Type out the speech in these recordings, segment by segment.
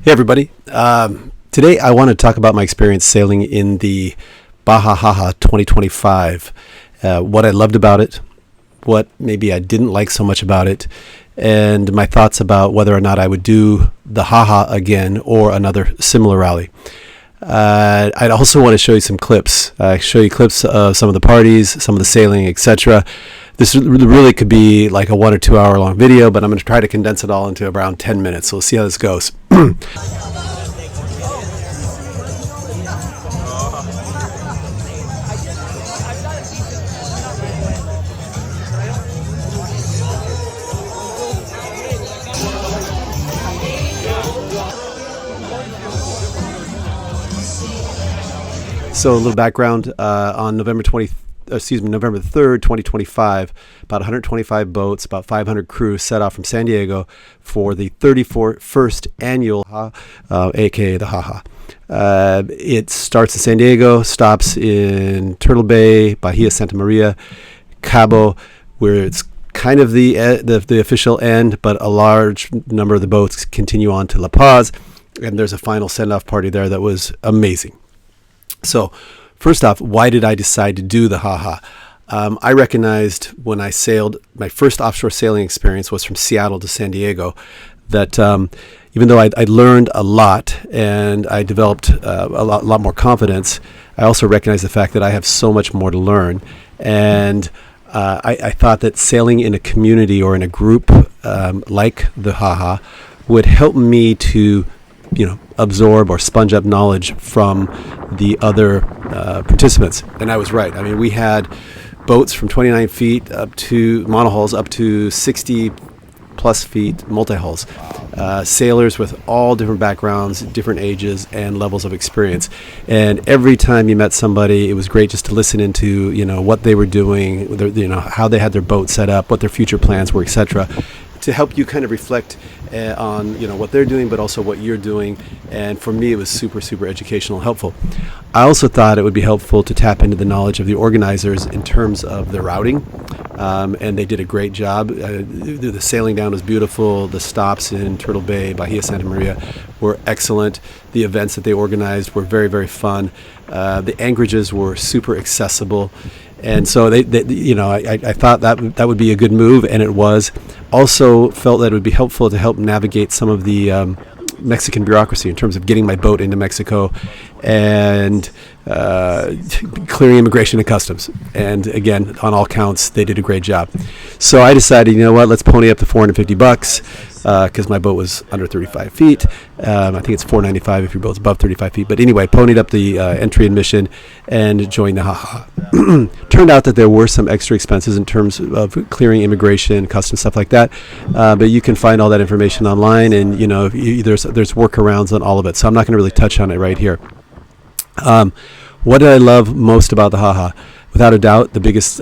Hey everybody. Today I want to talk about my experience sailing in the Baja Ha-Ha 2025. What I loved about it, what maybe I didn't like so much about it, and my thoughts about whether or not I would do the Ha-Ha again or another similar rally. I'd also want to show you some clips. Show you clips of some of the parties, some of the sailing, etc. This really could be like a 1 or 2 hour long video, but I'm going to try to condense it all into around 10 minutes. So we'll see how this goes. So a little background on November 3rd, 2025, about 125 boats, about 500 crews set off from San Diego for the 34st annual Ha-Ha, aka the Ha-Ha. It starts in San Diego, stops in Turtle Bay, Bahia Santa Maria, Cabo, where it's kind of the official end, but a large number of the boats continue on to La Paz, and there's a final send-off party there that was amazing. So, first off, why did I decide to do the Ha-Ha? I recognized when I sailed, my first offshore sailing experience was from Seattle to San Diego, that even though I learned a lot and I developed a lot more confidence, I also recognized the fact that I have so much more to learn. And I thought that sailing in a community or in a group like the Ha-Ha would help me to absorb or sponge up knowledge from the other participants. And I was right. I mean, we had boats from 29 feet up to monohulls up to 60 plus feet multi-hulls. Sailors with all different backgrounds, different ages, and levels of experience. And every time you met somebody, it was great just to listen into, what they were doing, how they had their boat set up, what their future plans were, etc., to help you kind of reflect on what they're doing, but also what you're doing. And for me, it was super educational and helpful. I also thought it would be helpful to tap into the knowledge of the organizers in terms of the routing, and they did a great job. The sailing down was beautiful. The stops in Turtle Bay, Bahia Santa Maria were excellent. The events that they organized were very fun. The anchorages were super accessible. And so I thought that would be a good move, and it was. Also felt that it would be helpful to help navigate some of the Mexican bureaucracy in terms of getting my boat into Mexico and clearing immigration and customs. And again, on all counts, they did a great job. So I decided, let's pony up to $450 because my boat was under 35 feet. I think it's $495 if your boat's above 35 feet. But anyway, ponied up the entry admission and joined the Ha-Ha. Turned out that there were some extra expenses in terms of clearing immigration, customs, stuff like that. But you can find all that information online, and there's workarounds on all of it. So I'm not going to really touch on it right here. What did I love most about the Ha-Ha? Without a doubt, the biggest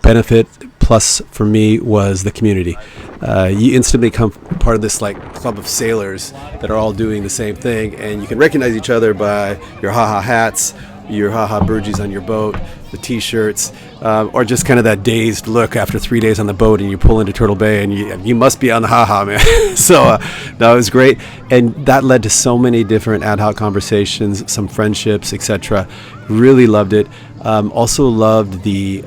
benefit plus for me was the community. You instantly become part of this club of sailors that are all doing the same thing, and you can recognize each other by your Ha-Ha hats, your Ha-Ha burgees on your boat, the t-shirts, or just kind of that dazed look after 3 days on the boat and you pull into Turtle Bay and you must be on the Ha-Ha, man. So that was great, and that led to so many different ad hoc conversations, some friendships, etc. Really loved it. Also loved the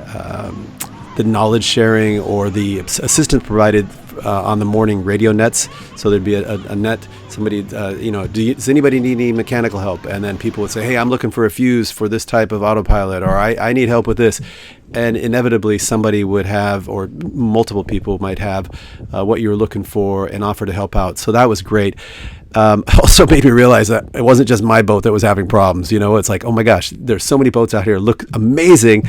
knowledge sharing or the assistance provided on the morning radio nets. So there'd be a net, somebody, does anybody need any mechanical help? And then people would say, hey, I'm looking for a fuse for this type of autopilot, or I need help with this. And inevitably somebody would have, or multiple people might have what you were looking for and offer to help out. So that was great. Also made me realize that it wasn't just my boat that was having problems. It's like, oh my gosh, there's so many boats out here, look amazing.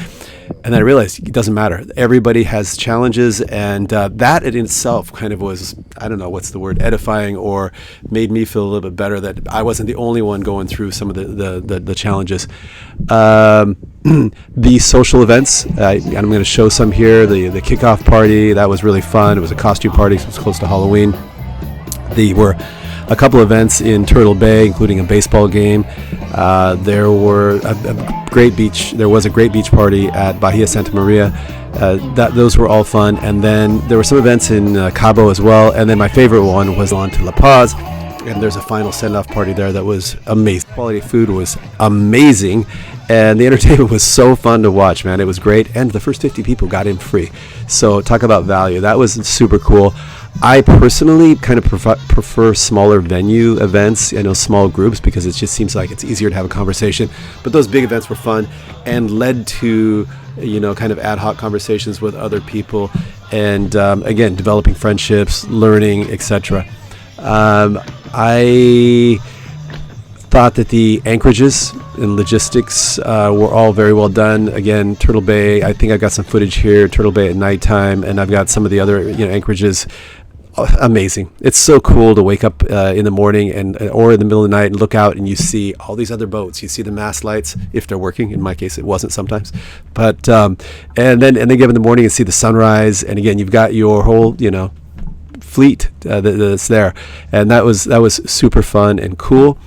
And then I realized it doesn't matter. Everybody has challenges, and that in itself kind of was, I don't know what's the word, edifying, or made me feel a little bit better that I wasn't the only one going through some of the challenges. The social events, I'm going to show some here. The kickoff party, that was really fun. It was a costume party, so it was close to Halloween. There were a couple events in Turtle Bay, including a baseball game. There was a great beach party at Bahia Santa Maria. Those were all fun. And then there were some events in Cabo as well. And then my favorite one was on to La Paz. and there's a final send-off party there that was amazing. Quality food was amazing, and the entertainment was so fun to watch, man. It was great, and the first 50 people got in free. So talk about value. That was super cool. I personally kind of prefer smaller venue events, small groups, because it just seems like it's easier to have a conversation. But those big events were fun and led to, kind of ad hoc conversations with other people, and again, developing friendships, learning, etc. I thought that the anchorages and logistics were all very well done. Again, Turtle Bay, I think I got some footage here, Turtle Bay at nighttime, and I've got some of the other anchorages. Amazing. It's so cool to wake up in the morning or in the middle of the night and look out and you see all these other boats. You see the mast lights, if they're working. In my case, it wasn't sometimes. But and then get up in the morning and see the sunrise. And again, you've got your whole fleet that's there, and that was super fun and cool.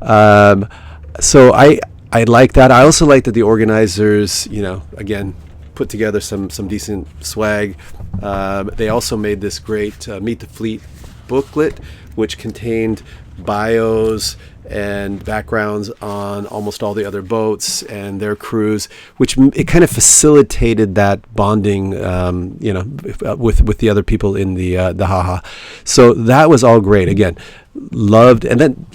So I like that. I also like that the organizers, again, put together some decent swag. They also made this great Meet the Fleet booklet, which contained bios and backgrounds on almost all the other boats and their crews, which it kind of facilitated that bonding, with the other people in the Ha-Ha. So that was all great. Again, loved. And then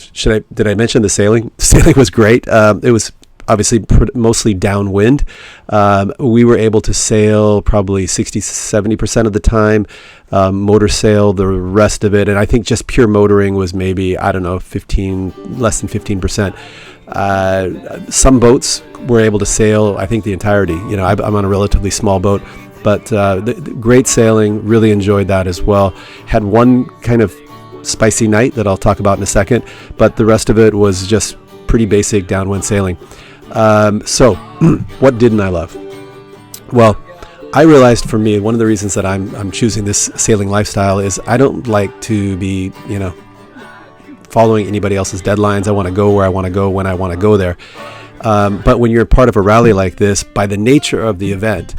did I mention the sailing? Sailing was great. It was obviously mostly downwind. We were able to sail probably 60-70% of the time, motor sail the rest of it, and I think just pure motoring was maybe, less than 15%. Some boats were able to sail, I think, the entirety. I'm on a relatively small boat, but the great sailing, really enjoyed that as well. Had one kind of spicy night that I'll talk about in a second, but the rest of it was just pretty basic downwind sailing. So what didn't I love? Well, I realized for me, one of the reasons that I'm choosing this sailing lifestyle is I don't like to be, following anybody else's deadlines. I want to go where I want to go when I want to go there. But when you're part of a rally like this, by the nature of the event,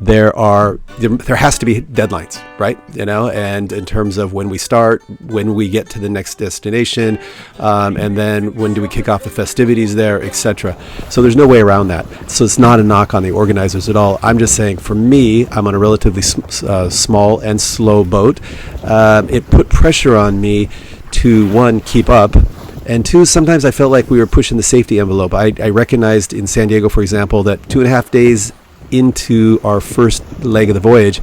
there has to be deadlines, right? And in terms of when we start, when we get to the next destination, and then when do we kick off the festivities there, etc. So there's no way around that. So it's not a knock on the organizers at all. I'm just saying, for me, I'm on a relatively small and slow boat. It put pressure on me to, one, keep up, and two, sometimes I felt like we were pushing the safety envelope. I recognized in San Diego, for example, that 2.5 days into our first leg of the voyage,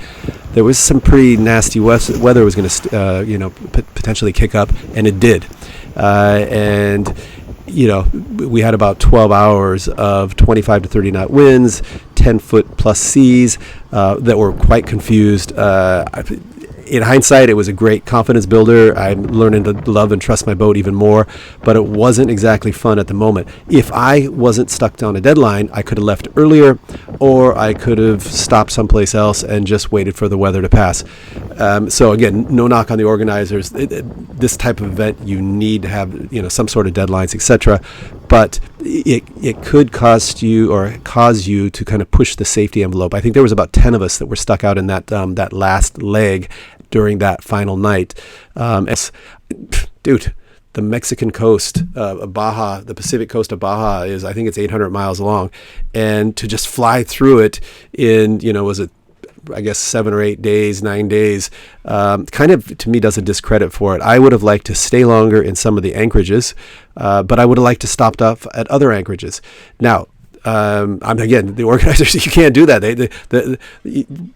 there was some pretty nasty weather was going to, potentially kick up, and it did. And we had about 12 hours of 25 to 30 knot winds, 10-foot plus seas that were quite confused. In hindsight, it was a great confidence builder. I'm learning to love and trust my boat even more, but it wasn't exactly fun at the moment. If I wasn't stuck on a deadline, I could have left earlier, or I could have stopped someplace else and just waited for the weather to pass. So again, no knock on the organizers. This type of event, you need to have some sort of deadlines, etc. But it could cost you or cause you to kind of push the safety envelope. I think there was about 10 of us that were stuck out in that last leg during that final night. Dude, the Mexican coast of Baja, the Pacific coast of Baja is, I think it's 800 miles long. And to just fly through it in, was it, I guess, 7 or 8 days, 9 days, kind of, to me, does a discredit for it. I would have liked to stay longer in some of the anchorages, but I would have liked to stop off at other anchorages. Now, again, the organizers, you can't do that.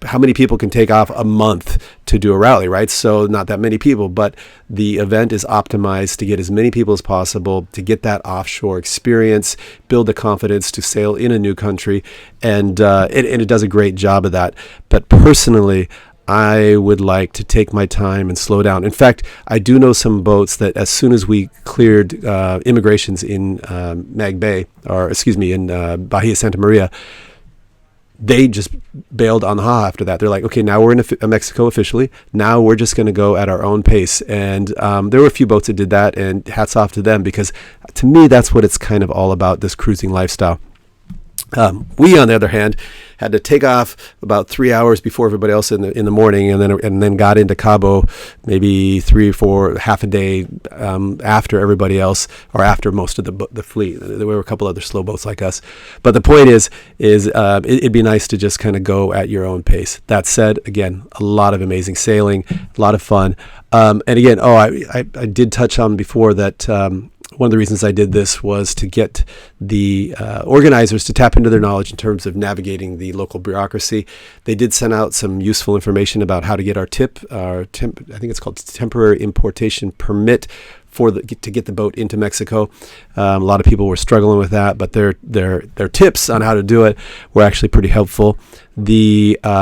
How many people can take off a month to do a rally, right? So not that many people, but the event is optimized to get as many people as possible, to get that offshore experience, build the confidence to sail in a new country, and it does a great job of that. But personally, I would like to take my time and slow down. In fact, I do know some boats that as soon as we cleared immigrations in Mag Bay, in Bahia Santa Maria, they just bailed on the Ha after that. They're like, okay, now we're in Mexico officially. Now we're just going to go at our own pace. And there were a few boats that did that, and hats off to them, because to me, that's what it's kind of all about, this cruising lifestyle. We, on the other hand, had to take off about 3 hours before everybody else in the morning, and then got into Cabo maybe 3 or 4, half a day after everybody else, or after most of the fleet. There were a couple other slow boats like us, but the point is it'd be nice to just kind of go at your own pace. That said, again, a lot of amazing sailing, a lot of fun, and again, I did touch on before that. One of the reasons I did this was to get the organizers to tap into their knowledge in terms of navigating the local bureaucracy. They did send out some useful information about how to get our I think it's called temporary importation permit to get the boat into Mexico. A lot of people were struggling with that, but their tips on how to do it were actually pretty helpful. In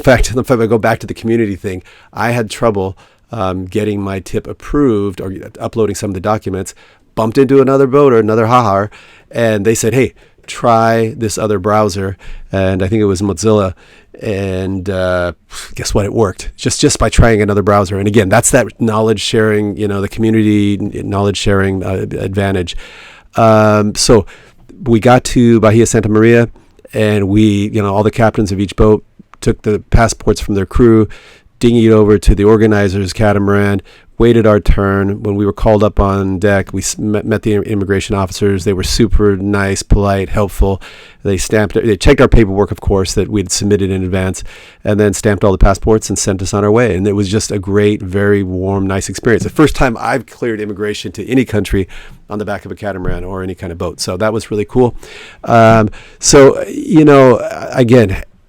fact, if I go back to the community thing, I had trouble getting my tip approved or uploading some of the documents. Bumped into another boat or another Ha-Ha, and they said, hey, try this other browser, and I think it was Mozilla, and guess what, it worked just by trying another browser. And again, that's that knowledge sharing, the community knowledge sharing advantage. So we got to Bahia Santa Maria, and all the captains of each boat took the passports from their crew, dinghied over to the organizer's catamaran, waited our turn. When we were called up on deck, we met the immigration officers. They were super nice, polite, helpful. They checked our paperwork, of course, that we'd submitted in advance, and then stamped all the passports and sent us on our way. And it was just a great, very warm, nice experience. The first time I've cleared immigration to any country on the back of a catamaran or any kind of boat. So that was really cool. Again,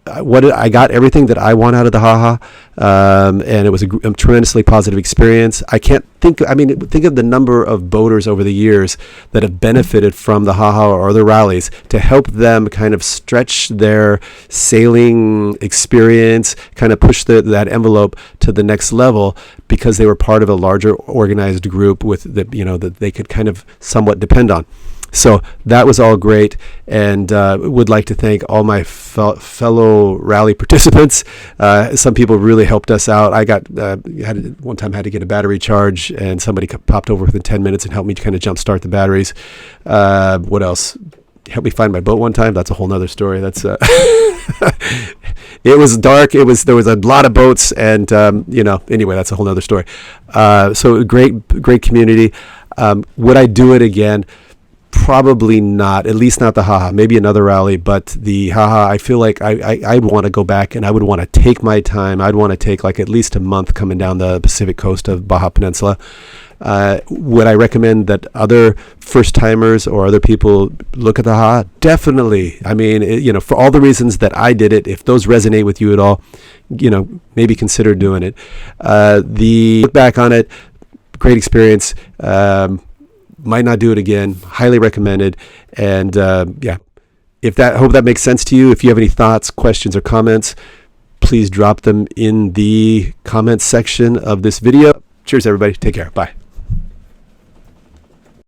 I got everything that I want out of the Ha-Ha, and it was a tremendously positive experience. Think of the number of boaters over the years that have benefited from the Ha-Ha or other rallies to help them kind of stretch their sailing experience, kind of push that envelope to the next level, because they were part of a larger organized group that they could kind of somewhat depend on. So that was all great, and would like to thank all my fellow rally participants. Some people really helped us out. I one time had to get a battery charge, and somebody popped over within 10 minutes and helped me to kind of jumpstart the batteries. What else? Helped me find my boat one time. That's a whole nother story. That's it was dark. There was a lot of boats, and anyway, that's a whole nother story. So great community. Would I do it again? Probably not, at least not the Ha-Ha, maybe another rally, but the Ha-Ha, I feel like I'd want to go back, and I would want to take my time. I'd want to take like at least a month coming down the Pacific coast of Baja Peninsula. Would I recommend that other first-timers or other people look at the Ha-Ha? Definitely. I mean, for all the reasons that I did it, if those resonate with you at all, maybe consider doing it. Look back on it, great experience. Might not do it again. Highly recommended. And hope that makes sense to you. If you have any thoughts, questions, or comments, please drop them in the comments section of this video. Cheers, everybody. Take care. Bye.